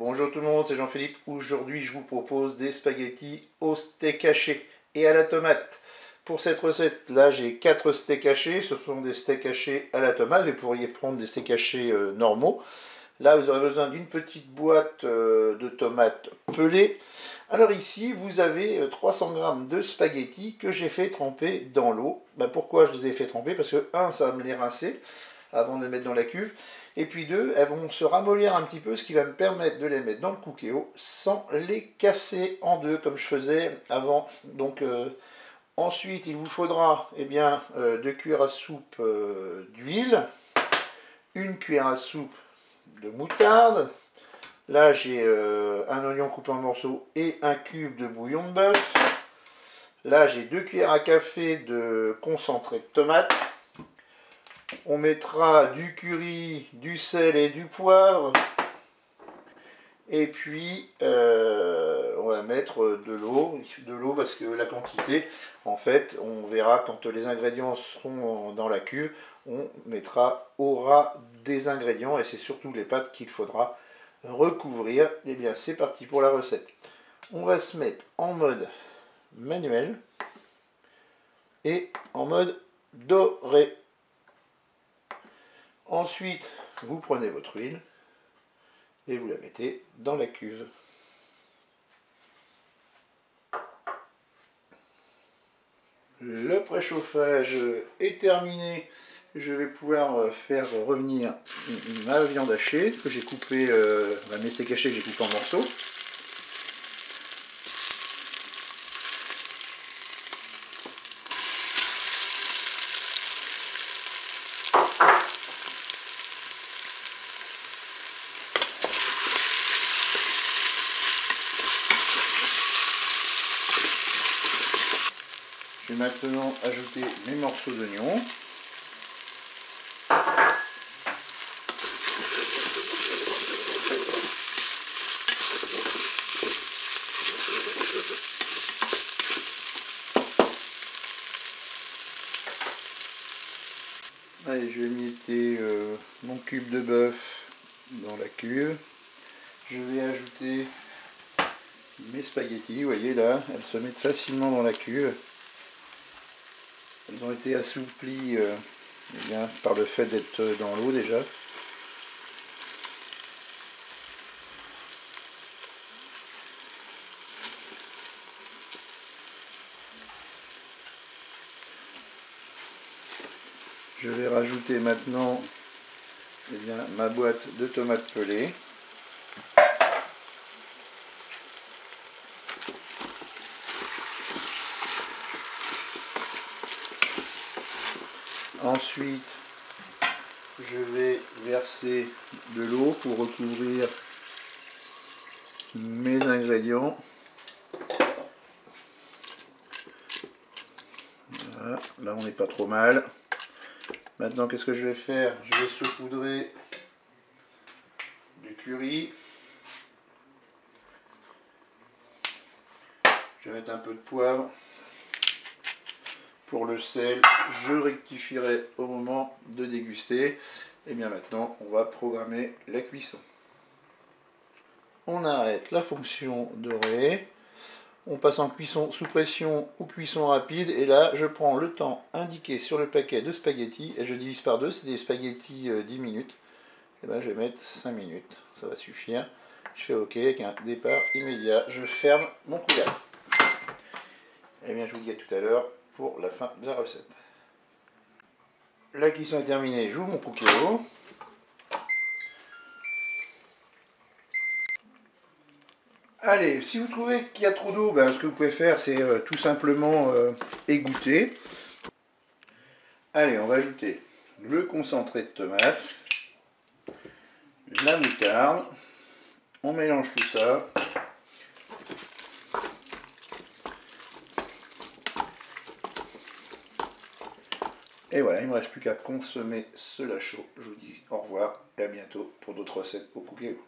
Bonjour tout le monde, c'est Jean-Philippe. Aujourd'hui, je vous propose des spaghettis au steak haché et à la tomate. Pour cette recette-là, j'ai 4 steaks hachés. Ce sont des steaks hachés à la tomate. Vous pourriez prendre des steaks hachés normaux. Là, vous aurez besoin d'une petite boîte de tomates pelées. Alors ici, vous avez 300 g de spaghettis que j'ai fait tremper dans l'eau. Pourquoi je les ai fait tremper? Parce que, un, ça va me les rincer avant de les mettre dans la cuve. Et puis deux, elles vont se ramollir un petit peu, ce qui va me permettre de les mettre dans le Cookéo sans les casser en deux, comme je faisais avant. Donc ensuite, il vous faudra 2 cuillères à soupe d'huile, 1 cuillère à soupe de moutarde. Là, j'ai un oignon coupé en morceaux et un cube de bouillon de bœuf. Là, j'ai 2 cuillères à café de concentré de tomate. On mettra du curry, du sel et du poivre. Et puis, on va mettre de l'eau parce que la quantité, en fait, on verra quand les ingrédients seront dans la cuve, on aura des ingrédients et c'est surtout les pâtes qu'il faudra recouvrir. Et bien, c'est parti pour la recette. On va se mettre en mode manuel et en mode doré. Ensuite, vous prenez votre huile et vous la mettez dans la cuve. Le préchauffage est terminé. Je vais pouvoir faire revenir ma viande hachée que j'ai coupée, mes steaks hachés que j'ai coupé en morceaux. Je vais maintenant ajouter mes morceaux d'oignon. Allez, je vais mettre mon cube de bœuf dans la cuve. Je vais ajouter mes spaghettis. Vous voyez là, elles se mettent facilement dans la cuve. Elles ont été assouplies par le fait d'être dans l'eau déjà. Je vais rajouter maintenant ma boîte de tomates pelées. Ensuite, je vais verser de l'eau pour recouvrir mes ingrédients. Voilà, là on n'est pas trop mal. Maintenant, qu'est-ce que je vais faire? Je vais saupoudrer du curry. Je vais mettre un peu de poivre. Pour le sel, je rectifierai au moment de déguster. Et bien maintenant, on va programmer la cuisson. On arrête la fonction dorée. On passe en cuisson sous pression ou cuisson rapide. Et là, je prends le temps indiqué sur le paquet de spaghettis. Et je divise par deux, c'est des spaghettis 10 minutes. Et bien, je vais mettre 5 minutes. Ça va suffire. Je fais OK avec un départ immédiat. Je ferme mon couvercle. Et bien, je vous dis à tout à l'heure pour la fin de la recette. La cuisson est terminée, j'ouvre mon Cookéo. Allez, si vous trouvez qu'il y a trop d'eau, ce que vous pouvez faire, c'est tout simplement égoutter. Allez, on va ajouter le concentré de tomate, la moutarde. On mélange tout ça. Et voilà, il ne me reste plus qu'à consommer cela chaud. Je vous dis au revoir et à bientôt pour d'autres recettes au Cookéo.